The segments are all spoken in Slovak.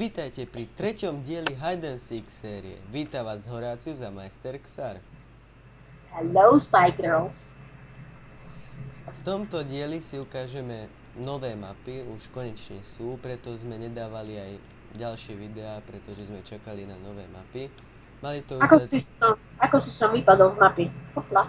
Vítajte pri treťom dieli Hide and Seek série. Víta vás Horácius a majster Xar. Hello, Spy Girls. V tomto dieli si ukážeme nové mapy, už konečne sú, preto sme nedávali aj ďalšie videá, pretože sme čakali na nové mapy. Mali to Ako si som vypadol z mapy? Hopla.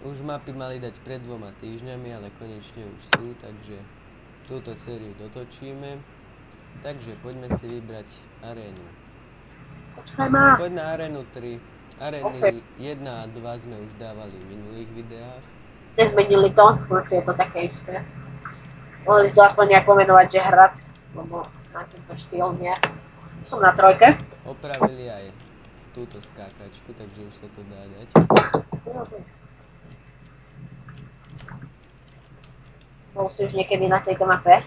Už mapy mali dať pred 2 týždňami, ale konečne už sú, takže túto sériu dotočíme. Takže poďme si vybrať arénu. Počkaj ma. Poď na arénu 3. Arény 1 a 2 sme už dávali v minulých videách. Nezmenili to, furt je to také isté. Mohli to aspoň nejak pomenovať, že hrad, lebo na tento štýl nie. Som na 3. Opravili aj túto skákačku, takže už sa to dá dať. Bol si už niekedy na tejto mape?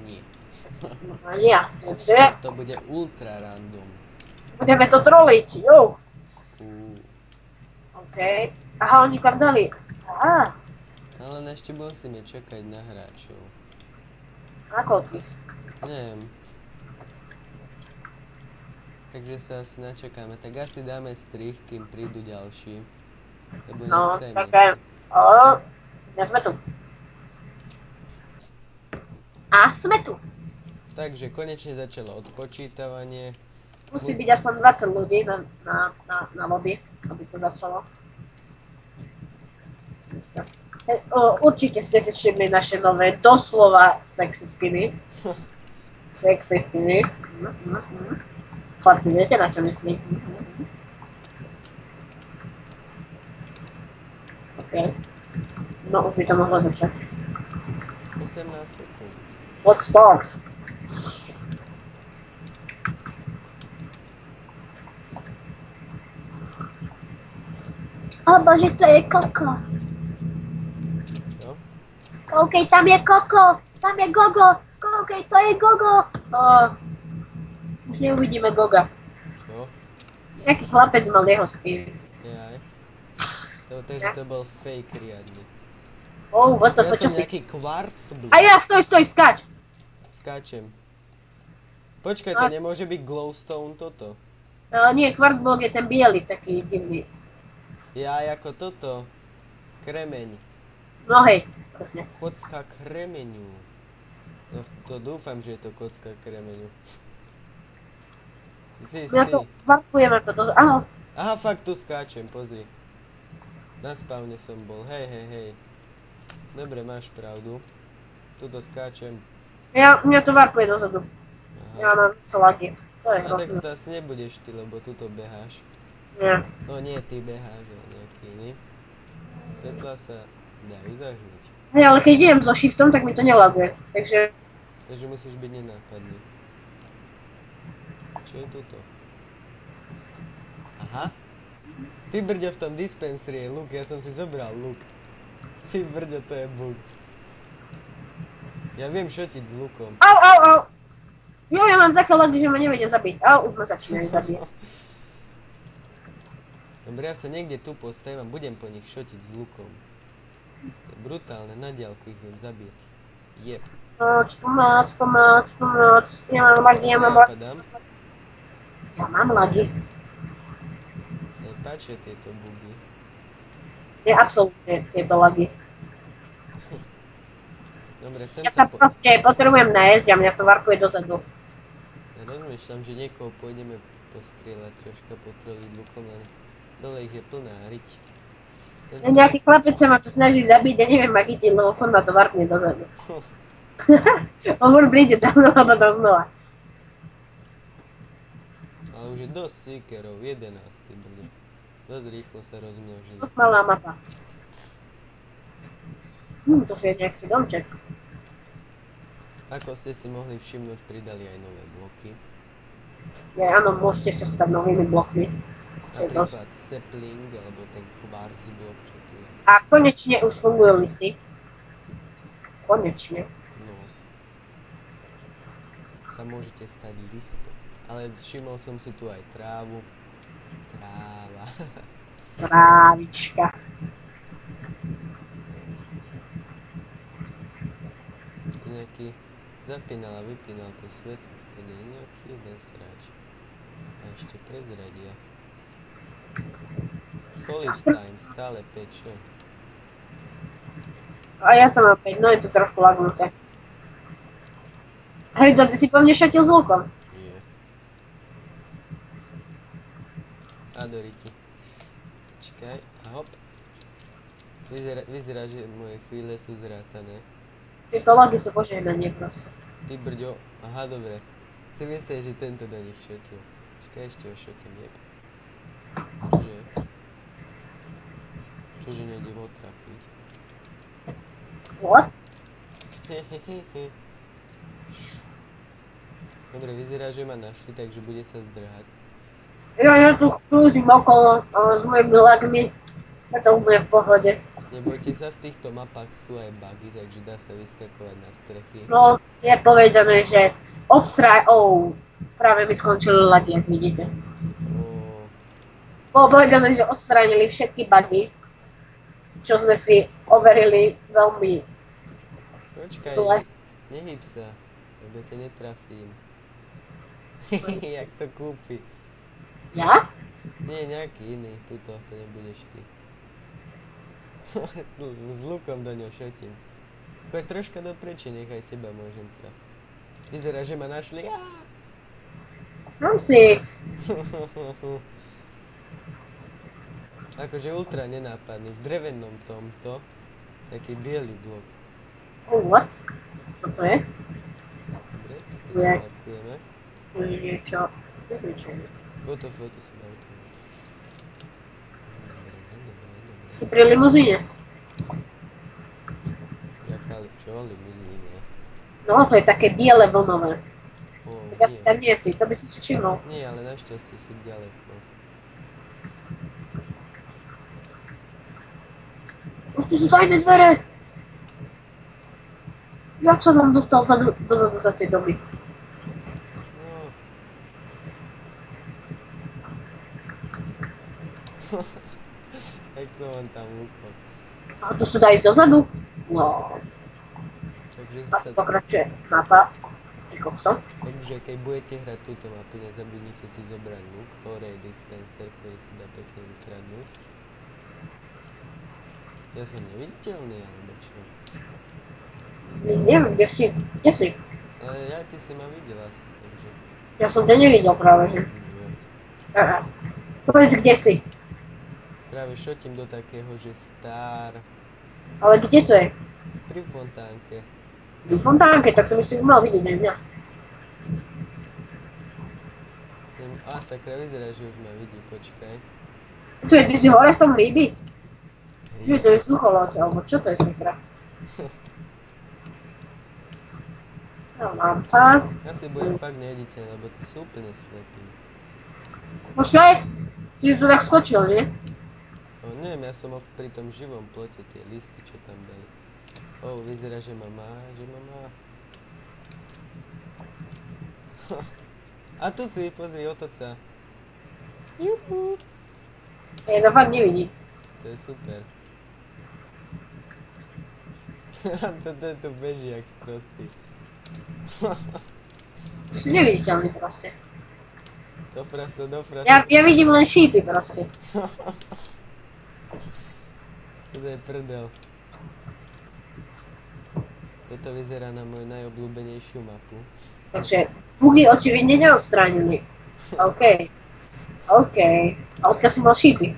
Nie. No nie, takže To bude ultra random. budeme to troliť, jo. OK. Aha, oni tam dali. Aha, Ale ešte musíme čakať na hráčov. na koľkých? Neviem. Takže sa asi načakáme. Tak asi dáme strih, kým prídu ďalší. Lebo No, nechcem. také. Dnes sme tu. A sme tu. Takže konečne začalo odpočítavanie. Musí byť aspoň 20 ľudí na lobby, aby to začalo. Určite ste si všimli naše nové, doslova sexy skiny. Sexy skiny. Chlapci, viete, na čo myslím? OK. No, už by to mohlo začať. 18 sekúnd. Let's start. O bože, to je Koko. No? Koukej, tam je Koko. Tam je Gogo. Koukej, to je Gogo. Už neuvidíme Goga. No? Nejaký chlapec mal jeho skin. Jaj. Takže to bol fake riadne. What the Ja fuck, čo som si? nejaký quartz blok. A ja, stoj, skáč. Skáčem. Počkaj, to nemôže byť glowstone toto. Nie, kvarcblok je ten biely, taký divný. Ja ako toto. Kremeň. No hej, presne. Kocka kremeňu. No to dúfam, že je to kocka kremeňu. Si Ja istý? to varkujeme to, áno. Aha, fakt tu skáčem, pozri. Na spawne som bol, hej. Dobre, máš pravdu. Tuto skáčem. Mňa to varkuje dozadu. Aha. Ja mám lagy. To je A tak hrozné. to asi nebudeš ty, lebo tuto beháš. Nie. No nie, ty beháš, ale nejaký iný. Svetla sa dajú zažnúť. Hej, ale keď idem so shiftom, tak mi to nelaguje. Takže Takže musíš byť nenápadný. Čo je tuto? Aha. Ty brďo, v tom dispenseri je luk, ja som si zobral luk. Ty brďo, to je bug. Ja viem šotiť s lukom. au. Jo, ja mám také lagy, že ma nevedia zabiť. Už ma začínajú zabíjať. Dobre, ja sa niekde tu postavím a budem po nich šotiť s lukom. To je brutálne, na diaľku ich viem zabíjať. Jep. Pomoc. Ja mám lagy. Napadám. Ja mám lagy. Sa mi páčia tieto bugy. Je absolútne tieto lagy. Dobre, sem Ja sa sa proste potrebujem nájsť a mňa to varkuje dozadu. Ja rozmýšľam, že niekoho pôjdeme postrieľať, troška potroliť lukom, ale dole ich je plná riť. Nejaký chlapec sa ma tu snaží zabiť a neviem ma chytiť, lebo furt ma to varkne dozadu. On furt príde za mnou a potom znova. Ale už je dosť seekerov, 11, ty brne. Dosť rýchlo sa rozmnožili. To malá mapa. To je nejaký domček. Ako ste si mohli všimnúť, pridali aj nové bloky. Ja, áno, môžete sa stať novými blokmi. Napríklad sapling, alebo ten quartz blok, čo tu je. A konečne už fungujú listy. Konečne. No. Sa môžete stať listom. Ale všimol som si tu aj trávu. Tráva. Trávička. Nejaký zapínal a vypínal to svetlo, to nie je nejaký jeden sráč. A ešte prezradia. Solid time, stále 5, čo? A ja to mám 5, no je to trošku lagnuté. Hej, ty si po mne šatil s lukom. Nie. A do riti. Čakaj, a hop. Vyzerá, že moje chvíle sú zrátané. Tieto lagy sú požehnané proste. Ty brďo, aha, dobre. Si myslíš, že tento do nich šotil. Čakaj, ešte ho šotím, jeb. Čože? Čože nejdem ho trafiť? What? Hehehehe. Dobre, vyzerá, že ma našli, takže bude sa zdrhať. Ja tu krúžim okolo s mojimi lagmi. Je to úplne v pohode. Nebojte sa, v týchto mapách sú aj bugy, takže dá sa vyskakovať na strechy. No, je povedané, že práve mi skončili lagy, jak vidíte. Bolo povedané, že odstránili všetky bugy, čo sme si overili veľmi Počkaj, zle. nehyb sa, lebo ťa netrafím. Jak to kúpi? Ja? Nie, nejaký iný, tuto, to nebudeš ty. S lukom do ňo šotím. Choď troška do preči, nechaj teba môžem trafiť. Vyzerá, že ma našli. Mám si. Akože ultra nenápadný, v drevenom tomto, taký biely blok. Oh, what? Čo to je? Dobre, toto Je. zapakujeme. To je niečo nezvyčajné. Foto sa dá utočiť. Si pri limuzíne? Jaká čo? Limuzíne? No, to je také biele vlnové. Ó, Tak asi tam nie si, to by si si všimol. Nie, ale našťastie sú ďaleko. Tu sú tajné dvere! Jak sa tam dostal dozadu za tie domy? No. Jak som on tam lúkol. A tu sa dá ísť dozadu? No. Takže A pokračuje mapa. Takže keď budete hrať túto mapu, nezabudnite si zobrať luk, hore je dispenser, ktorý sa dá pekne vykradnúť. Ja som neviditeľný, alebo čo? Neviem, kde si? Ale ja ty si ma videl asi, takže... Ja som ťa nevidel práve, že? Nie. Povedz, kde si? Práve šotím do takého, že star... Ale kde to je? Pri fontánke. Pri fontánke, tak to by si už mal vidieť aj mňa. A sakra, vyzerá, že už ma vidí, počkaj. Čo je, ty si hore v tom hríbi? Nie, to je sucholoď, alebo čo to je sakra? No, lampa. Asi budem fakt neviditeľný, lebo to sú úplne slepí. Počkaj, ty si tu tak skočil, nie? No neviem, ja som pri tom živom plote tie listy, čo tam dali. Vyzerá, že ma má. A tu si, pozri, otoč sa. Juhu. Ja to fakt nevidím. To je super. Toto tu beží jak sprostý. Si neviditeľný proste. Do frasu. Ja vidím len šípy proste. Toto je prdel. Toto vyzerá na moju najobľúbenejšiu mapu. Takže bugy očividne neodstránili. OK. A odkiaľ si mal šípy?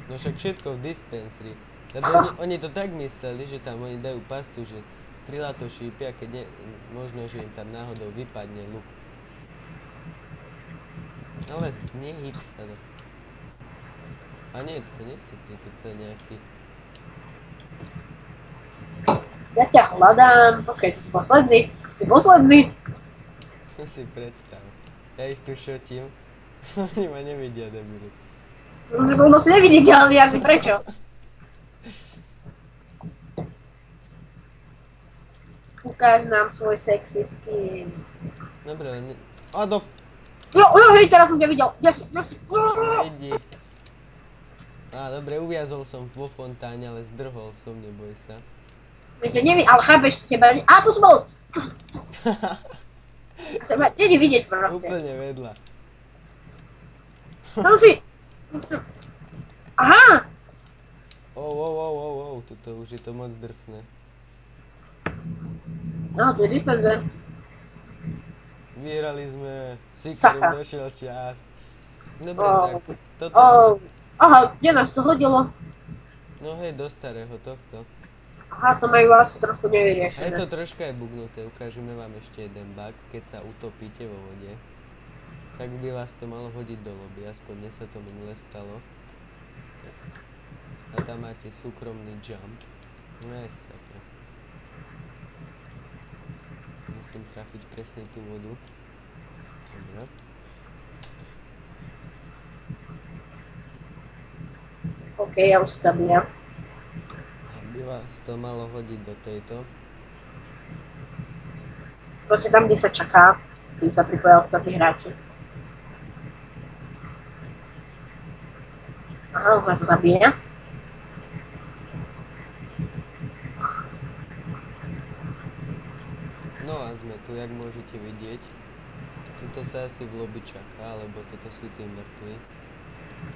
No však všetko v dispenseri. Lebo oni to tak mysleli, že tam oni dajú pastu, že strieľa to šípy a keď možno, že im tam náhodou vypadne luk. Ale nehyb sa to. A nie, toto nechci ty, toto je nejaký... Ja ťa hľadám. Počkaj, ty si posledný. Si posledný. Si predstav. Ja ich tu šotím. Oni ma nevidia, debili. No si neviditeľný, asi prečo? Ukáž nám svoj sexy skin. Dobre, ale Jo, hej, teraz som ťa videl. Kde si? Vidí. Dobre, uviazol som vo fontáne, ale zdrhol som, neboj sa. Ale chápeš, teba... tu som bol! Není vidieť proste. Úplne vedľa. Tam si... Aha! Tuto už je to moc drsné. No, tu je dispenzer. Vyhrali sme, Sakra. došiel čas. Dobre, Oh. tak toto... Aha, kde nás to hodilo? No hej, do starého tohto. Aha, to majú asi trošku A je nevyriešené. to troška aj bugnuté, ukážeme vám ešte jeden bug, keď sa utopíte vo vode. Tak by vás to malo hodiť do lobby, aspoň mne sa to minule stalo. A tam máte súkromný jump. No je sakra. Musím trafiť presne tú vodu. Dobre. OK, ja už sa zabíjam. By vás to malo hodiť do tejto. Proste tam, kde sa čaká, kým sa pripoja ostatní hráči. Aha, už ma to zabíja. No a sme tu, jak môžete vidieť. Tuto sa asi v lobby čaká, lebo toto sú tí mŕtvi.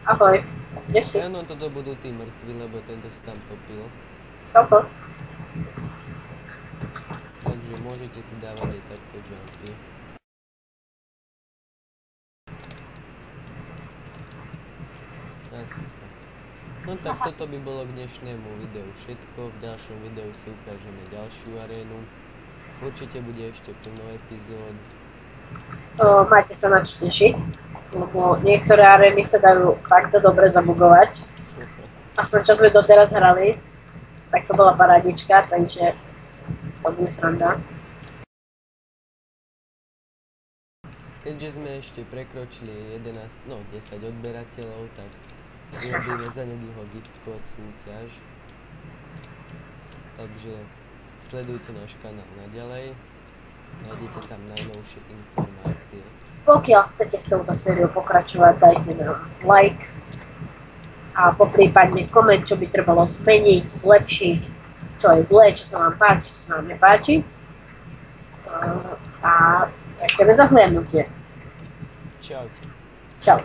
Ahoj, kde si? Áno, toto budú tí mŕtvi, lebo tento sa tam topil. Čauko. Takže môžete si dávať aj takto jumpy. Asi tak. No tak toto by bolo k dnešnému videu všetko. V ďalšom videu si ukážeme ďalšiu arénu. Určite bude ešte plno epizód. Máte sa na čo tešiť, lebo niektoré arény sa dajú fakt dobre zabugovať. Aspoň čo sme doteraz hrali, tak to bola parádička, takže to bude sranda. Keďže sme ešte prekročili 10 odberateľov, tak urobíme zanedlho gift code súťaž. Takže sledujte náš kanál naďalej, nájdete tam najnovšie informácie. Pokiaľ chcete s touto sériou pokračovať, dajte nám like a poprípadne koment, čo by trebalo zmeniť, zlepšiť, čo je zlé, čo sa vám páči, čo sa vám nepáči. A ďakujeme za zhliadnutie. Čaute. Čau.